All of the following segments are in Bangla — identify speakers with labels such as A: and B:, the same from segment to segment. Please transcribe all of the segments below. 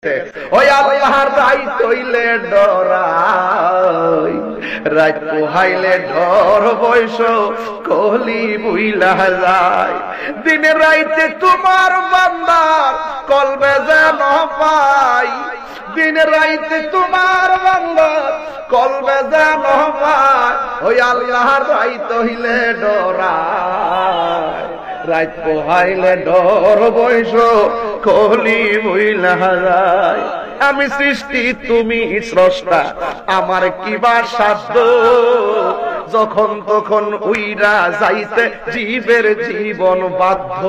A: ওই আল্লাহর রাইত হইলে ডরাই, রাত পোহাইলে ডর বৈশ কলি বুইলা যায়। দিনে রাইতে তোমার বান্দার কলবে যেন পাই, দিনে রাইতে তোমার বান্দার কলবে যেন পাই। ওই আল্লাহর রাইত হইলে ডরাই, রাত পোহাইলে ডর বৈশ কলি বুইলা যায়। আমি সৃষ্টি তুমি স্রষ্টা, আমার কিবা সাধ্য, যখন তখন উইরা যাইতে জীবের জীবন বাধ্য।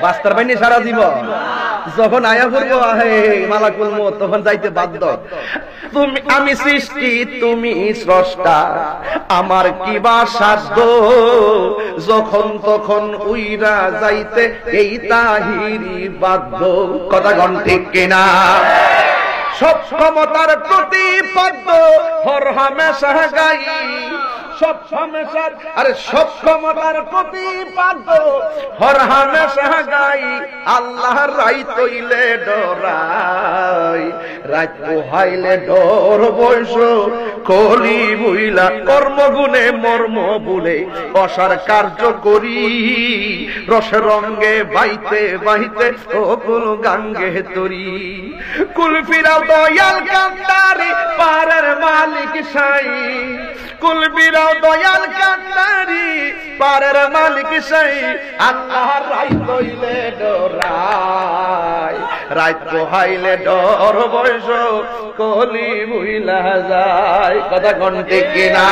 A: বাস্তর বাইনি সারা জীবন, যখন আয়া পড়বো মালাকুল মউত তখন যাইতে বাধ্য। তুমি আমি সৃষ্টি তুমি স্রষ্টা, আমার কিবা সাধ্য, যখন তখন উইরা যাইতে এই তাহিরি বাধ্য। কথা গণ ঠিক কিনা? সব ক্ষমতার প্রতিপাদ্য হর হামেশা গাই, সব হামেশা সব ক্ষমতার প্রতিপাদ্য হর হামেশা গাই। আল্লাহর রাইত হইলে ডরাই, রাত পোহাইলে ডর বৈশ কলি বুইলা। কর্মগুণে মর্ম বুলে অসার কার্য করি, রসে রঙ্গে বাইতে বাইতে অকুল গাঙ্গে তরি। কুল ফিরাও দয়াল কান্দারি পারের মালিক সাই, কুল ফিরাও দয়াল কান্দারি পারের মালিক সাই। আল্লাহর রাইত হইলে ডরাই, রাত পোহাইলে ডর বৈশ কলি বুইলা যায়। কথা কোন ঠিক কিনা?